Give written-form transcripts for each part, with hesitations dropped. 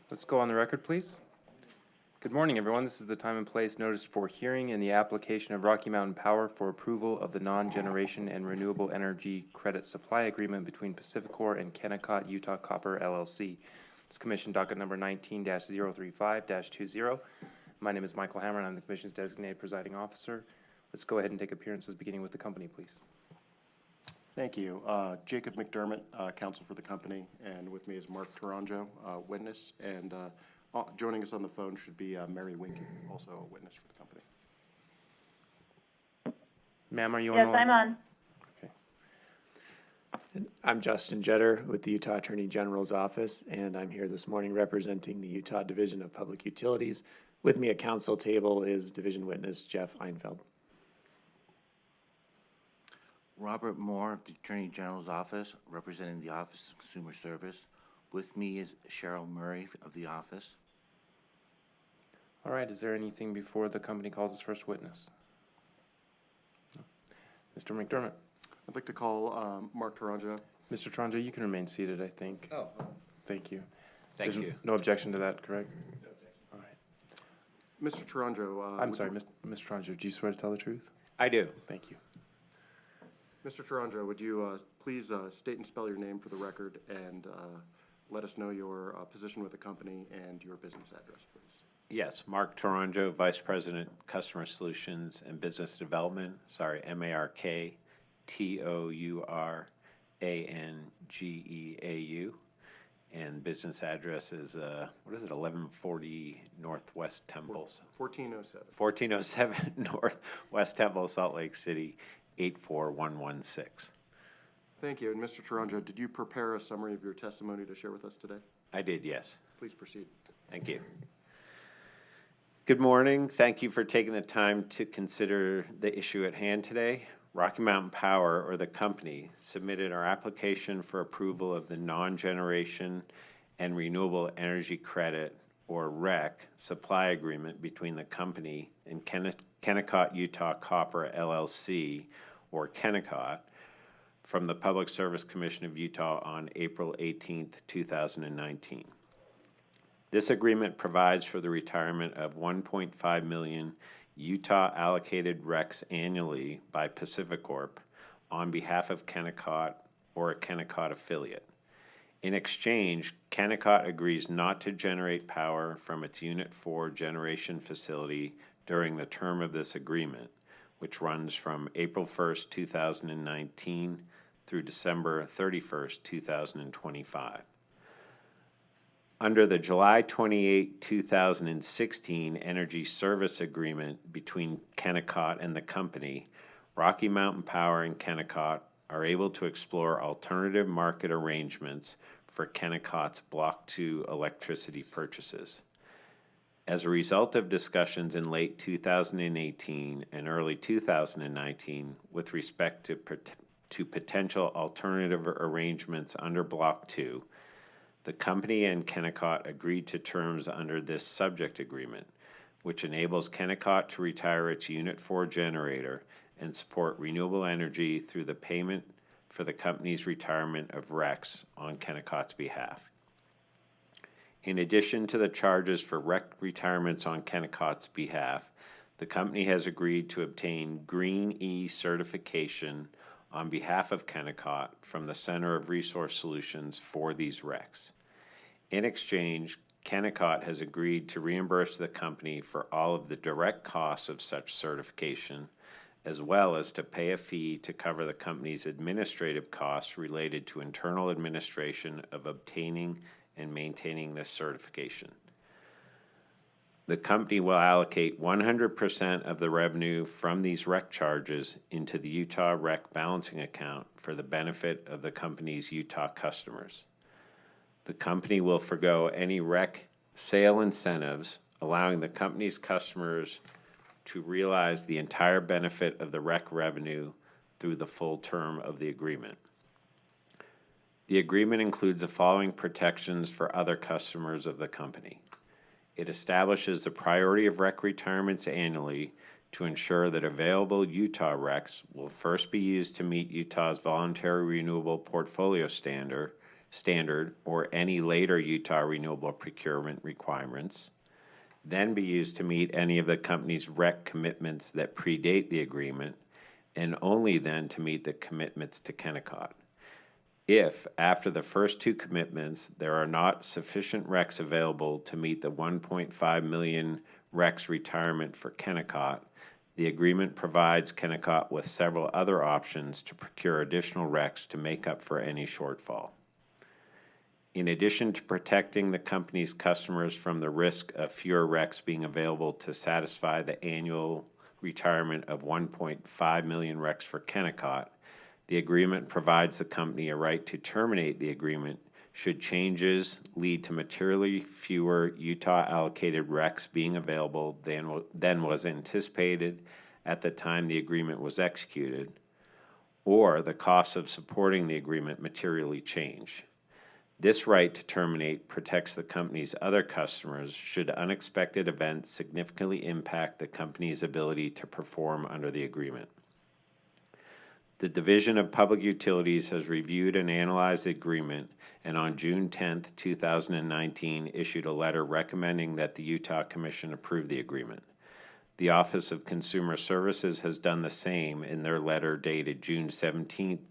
Let's go on the record, please. Good morning, everyone. This is the time and place noticed for hearing in the application of Rocky Mountain Power for approval of the non-generation and renewable energy credit supply agreement between PacifiCorp and Kennecott Utah Copper LLC. It's Commission docket number 19-035-20. My name is Michael Hammer, and I'm the Commission's designated presiding officer. Let's go ahead and take appearances, beginning with the company, please. Thank you. Jacob McDermott, counsel for the company, and with me is Mark Taranjo, witness, and joining us on the phone should be Mary Winky, also a witness for the company. Ma'am, are you on? Yes, I'm on. Okay. I'm Justin Jetter with the Utah Attorney General's Office, and I'm here this morning representing the Utah Division of Public Utilities. With me at council table is Division Witness Jeff Einfeld. Robert Moore of the Attorney General's Office, representing the Office of Consumer Service. With me is Cheryl Murray of the office. All right. Is there anything before the company calls its first witness? No. Mr. McDermott. I'd like to call Mark Taranjo. Mr. Taranjo, you can remain seated, I think. Oh. Thank you. Thank There's you. no objection to that, correct? No objection. All right. Mr. Taranjo. I'm sorry, Mr. Taranjo, do you swear to tell the truth? I do. Thank you. Mr. Taranjo, would you please state and spell your name for the record and let us know your position with the company and your business address, please. Yes, Mark Taranjo, Vice President, Customer Solutions and Business Development. Sorry, MarkTouraNgeau. And business address is, 1140 Northwest Temples. 1407. 1407 Northwest Temple, Salt Lake City, 84116. Thank you. And Mr. Taranjo, did you prepare a summary of your testimony to share with us today? I did, yes. Please proceed. Thank you. Good morning. Thank you for taking the time to consider the issue at hand today. Rocky Mountain Power, or the company, submitted our application for approval of the non-generation and renewable energy credit, or REC, supply agreement between the company and Kennecott Utah Copper LLC, or Kennecott, from the Public Service Commission of Utah on April 18th, 2019. This agreement provides for the retirement of 1.5 million Utah allocated RECs annually by PacifiCorp on behalf of Kennecott or a Kennecott affiliate. In exchange, Kennecott agrees not to generate power from its Unit 4 generation facility during the term of this agreement, which runs from April 1st, 2019 through December 31st, 2025. Under the July 28, 2016 Energy Service Agreement between Kennecott and the company, Rocky Mountain Power and Kennecott are able to explore alternative market arrangements for Kennecott's Block 2 electricity purchases. As a result of discussions in late 2018 and early 2019 with respect to potential alternative arrangements under Block 2, the company and Kennecott agreed to terms under this subject agreement, which enables Kennecott to retire its Unit 4 generator and support renewable energy through the payment for the company's retirement of RECs on Kennecott's behalf. In addition to the charges for REC retirements on Kennecott's behalf, the company has agreed to obtain Green E certification on behalf of Kennecott from the Center of Resource Solutions for these RECs. In exchange, Kennecott has agreed to reimburse the company for all of the direct costs of such certification, as well as to pay a fee to cover the company's administrative costs related to internal administration of obtaining and maintaining this certification. The company will allocate 100% of the revenue from these REC charges into the Utah REC balancing account for the benefit of the company's Utah customers. The company will forgo any REC sale incentives, allowing the company's customers to realize the entire benefit of the REC revenue through the full term of the agreement. The agreement includes the following protections for other customers of the company. It establishes the priority of REC retirements annually to ensure that available Utah RECs will first be used to meet Utah's voluntary renewable portfolio standard standard or any later Utah renewable procurement requirements, then be used to meet any of the company's REC commitments that predate the agreement, and only then to meet the commitments to Kennecott. If, after the first two commitments, there are not sufficient RECs available to meet the 1.5 million RECs retirement for Kennecott, the agreement provides Kennecott with several other options to procure additional RECs to make up for any shortfall. In addition to protecting the company's customers from the risk of fewer RECs being available to satisfy the annual retirement of 1.5 million RECs for Kennecott, the agreement provides the company a right to terminate the agreement should changes lead to materially fewer Utah allocated RECs being available than was anticipated at the time the agreement was executed, or the costs of supporting the agreement materially change. This right to terminate protects the company's other customers should unexpected events significantly impact the company's ability to perform under the agreement. The Division of Public Utilities has reviewed and analyzed the agreement, and on June 10th, 2019, issued a letter recommending that the Utah Commission approve the agreement. The Office of Consumer Services has done the same in their letter dated June 17th,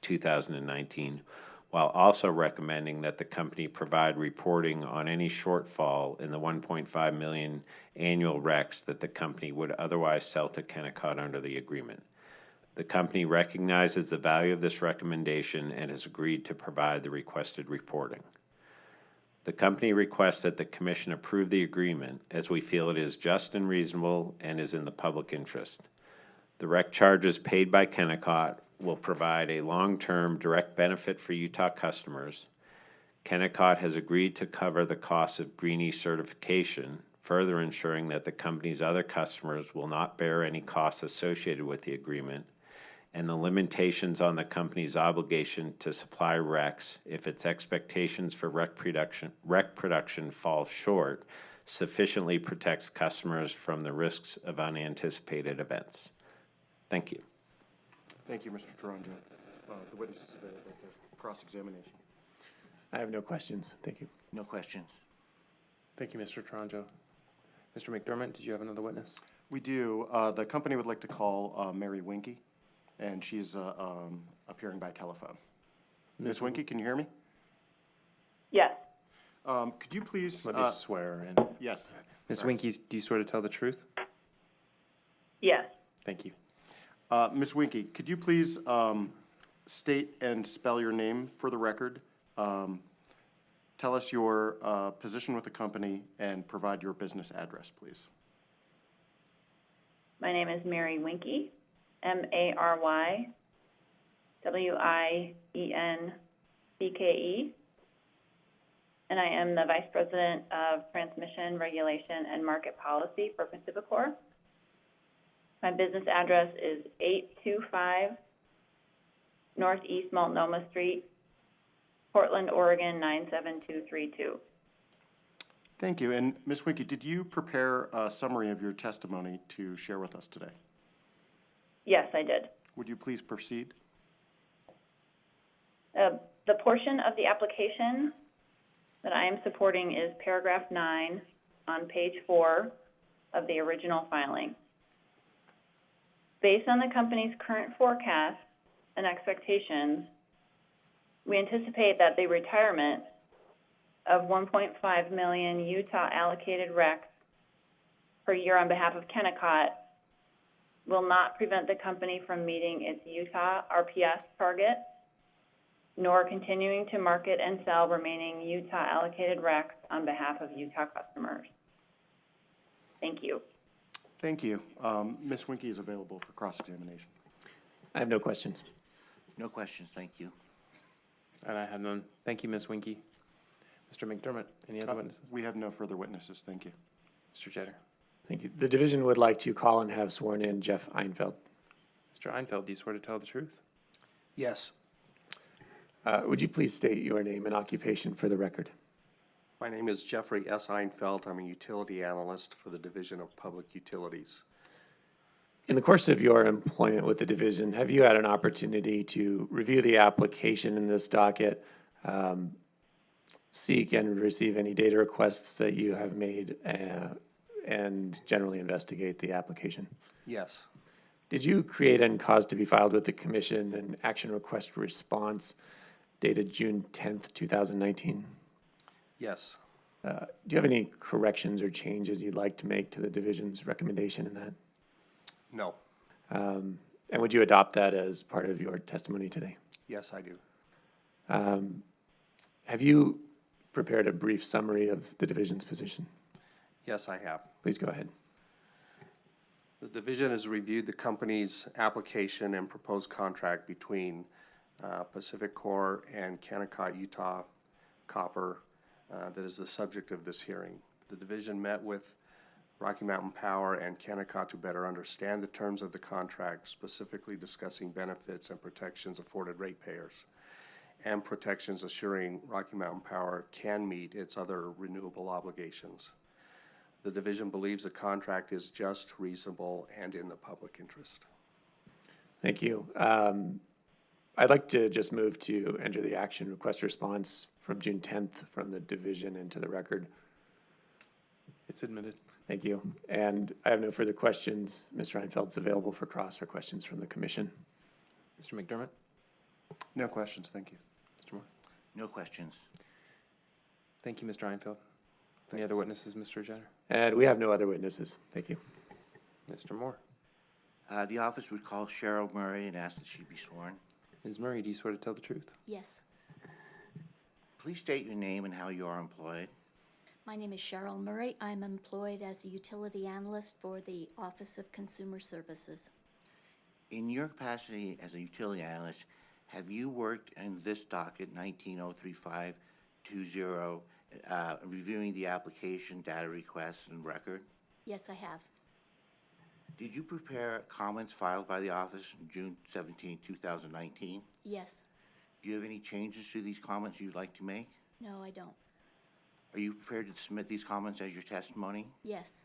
2019, while also recommending that the company provide reporting on any shortfall in the 1.5 million annual RECs that the company would otherwise sell to Kennecott under the agreement. The company recognizes the value of this recommendation and has agreed to provide the requested reporting. The company requests that the Commission approve the agreement as we feel it is just and reasonable and is in the public interest. The REC charges paid by Kennecott will provide a long-term direct benefit for Utah customers. Kennecott has agreed to cover the costs of Greenie certification, further ensuring that the company's other customers will not bear any costs associated with the agreement, and the limitations on the company's obligation to supply RECs if its expectations for REC production fall short sufficiently protects customers from the risks of unanticipated events. Thank you. Thank you, Mr. Toronjo. The witness is available for cross-examination. I have no questions. Thank you. No questions. Thank you, Mr. Toronjo. Mr. McDermott, did you have another witness? We do. The company would like to call Mary Winkie, and she's appearing by telephone. Ms. Winkie, can you hear me? Yes. Could you please? Let me swear her in. Yes. Ms. Sorry. Winkie, do you swear to tell the truth? Yes. Thank you. Ms. Winkie, could you please state and spell your name for the record? Tell us your position with the company and provide your business address, please. My name is Mary Winkie, MaryWienbke, and I am the Vice President of Transmission, Regulation, and Market Policy for PacifiCorp. My business address is 825 Northeast Multnomah Street, Portland, Oregon 97232. Thank you. And Ms. Winkie, did you prepare a summary of your testimony to share with us today? Yes, I did. Would you please proceed? The portion of the application that I am supporting is paragraph 9 on page 4 of the original filing. Based on the company's current forecast and expectations, we anticipate that the retirement of 1.5 million Utah allocated RECs per year on behalf of Kennecott will not prevent the company from meeting its Utah RPS target, nor continuing to market and sell remaining Utah allocated RECs on behalf of Utah customers. Thank you. Thank you. Ms. Winkie is available for cross-examination. I have no questions. No questions, thank you. And I have none. Thank you, Ms. Winkie. Mr. McDermott, any other witnesses? We have no further witnesses. Thank you. Mr. Jeter. Thank you. The division would like to call and have sworn in Jeff Einfeld. Mr. Einfeld, do you swear to tell the truth? Yes. Would you please state your name and occupation for the record? My name is Jeffrey S. Einfeld. I'm a utility analyst for the Division of Public Utilities. In the course of your employment with the division, have you had an opportunity to review the application in this docket, seek and receive any data requests that you have made, and generally investigate the application? Yes. Did you create and cause to be filed with the commission an action request response dated June 10th, 2019? Yes. Do you have any corrections or changes you'd like to make to the division's recommendation in that? No. And would you adopt that as part of your testimony today? Yes, I do. Have you prepared a brief summary of the division's position? Yes, I have. Please go ahead. The division has reviewed the company's application and proposed contract between PacifiCorp and Kennecott, Utah Copper that is the subject of this hearing. The division met with Rocky Mountain Power and Kennecott to better understand the terms of the contract, specifically discussing benefits and protections afforded ratepayers and protections assuring Rocky Mountain Power can meet its other renewable obligations. The division believes the contract is just, reasonable, and in the public interest. Thank you. I'd like to just move to enter the action request response from June 10th from the division into the record. It's admitted. Thank you. And I have no further questions. Mr. Reinfeld's available for cross or questions from the commission. Mr. McDermott? No questions, thank you. Mr. Moore? No questions. Thank you, Mr. Reinfeld. Any other witnesses, Mr. Jenner? And we have no other witnesses. Thank you. Mr. Moore? The office would call Cheryl Murray and ask that she be sworn. Ms. Murray, do you swear to tell the truth? Yes. Please state your name and how you are employed. My name is Cheryl Murray. I'm employed as a utility analyst for the Office of Consumer Services. In your capacity as a utility analyst, have you worked in this docket 1903-520, reviewing the application, data requests, and record? Yes, I have. Did you prepare comments filed by the office on June 17, 2019? Yes. Do you have any changes to these comments you'd like to make? No, I don't. Are you prepared to submit these comments as your testimony? Yes.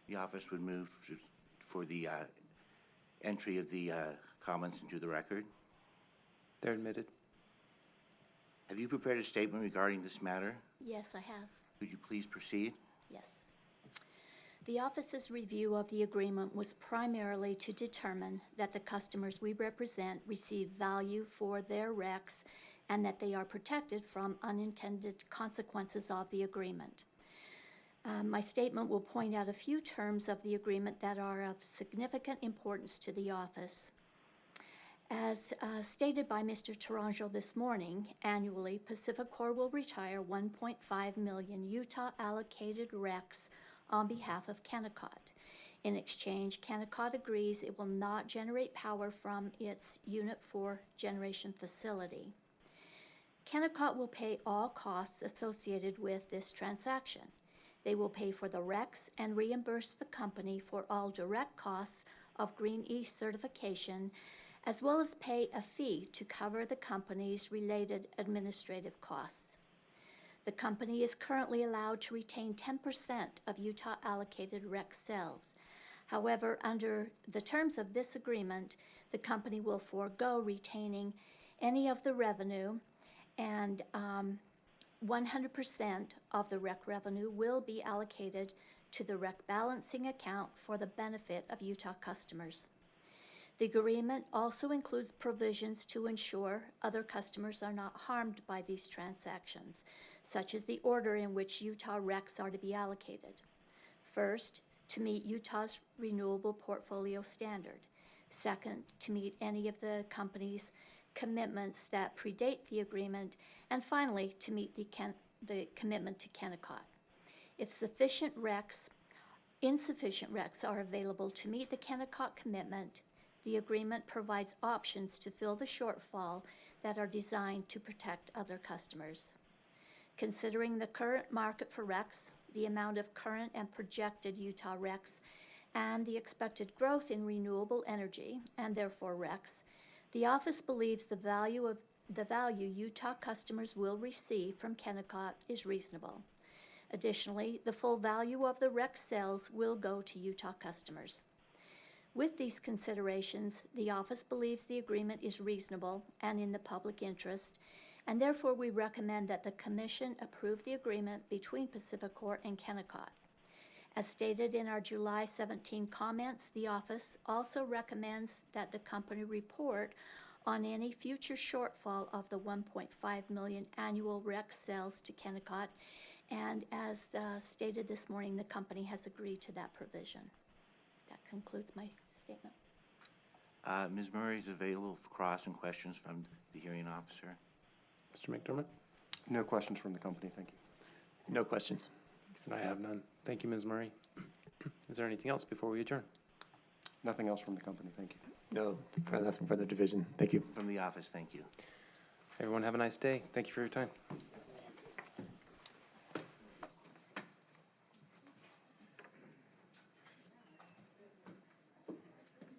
The office would move for the entry of the comments into the record. They're admitted. Have you prepared a statement regarding this matter? Yes, I have. Could you please proceed? Yes. The office's review of the agreement was primarily to determine that the customers we represent receive value for their RECs and that they are protected from unintended consequences of the agreement. My statement will point out a few terms of the agreement that are of significant importance to the office. As stated by Mr. Tourangeau this morning, annually, PacifiCorp will retire 1.5 million Utah allocated RECs on behalf of Kennecott. In exchange, Kennecott agrees it will not generate power from its Unit 4 generation facility. Kennecott will pay all costs associated with this transaction. They will pay for the RECs and reimburse the company for all direct costs of Green E certification, as well as pay a fee to cover the company's related administrative costs. The company is currently allowed to retain 10% of Utah allocated REC sales. However, under the terms of this agreement, the company will forego retaining any of the revenue, and 100% of the REC revenue will be allocated to the REC balancing account for the benefit of Utah customers. The agreement also includes provisions to ensure other customers are not harmed by these transactions, such as the order in which Utah RECs are to be allocated. First, to meet Utah's renewable portfolio standard. Second, to meet any of the company's commitments that predate the agreement. And finally, to meet the commitment to Kennecott. If insufficient RECs are available to meet the Kennecott commitment, the agreement provides options to fill the shortfall that are designed to protect other customers. Considering the current market for RECs, the amount of current and projected Utah RECs, and the expected growth in renewable energy, and therefore RECs, the office believes the value Utah customers will receive from Kennecott is reasonable. Additionally, the full value of the REC sales will go to Utah customers. With these considerations, the office believes the agreement is reasonable and in the public interest, and therefore we recommend that the commission approve the agreement between PacifiCorp and Kennecott. As stated in our July 17 comments, the office also recommends that the company report on any future shortfall of the 1.5 million annual REC sales to Kennecott, and as stated this morning, the company has agreed to that provision. That concludes my statement. Ms. Murray is available for cross and questions from the hearing officer. Mr. McDermott? No questions from the company, thank you. No questions. And I have none. Thank you, Ms. Murray. Is there anything else before we adjourn? Nothing else from the company, thank you. No, nothing for the division. Thank you. From the office, thank you. Everyone have a nice day. Thank you for your time.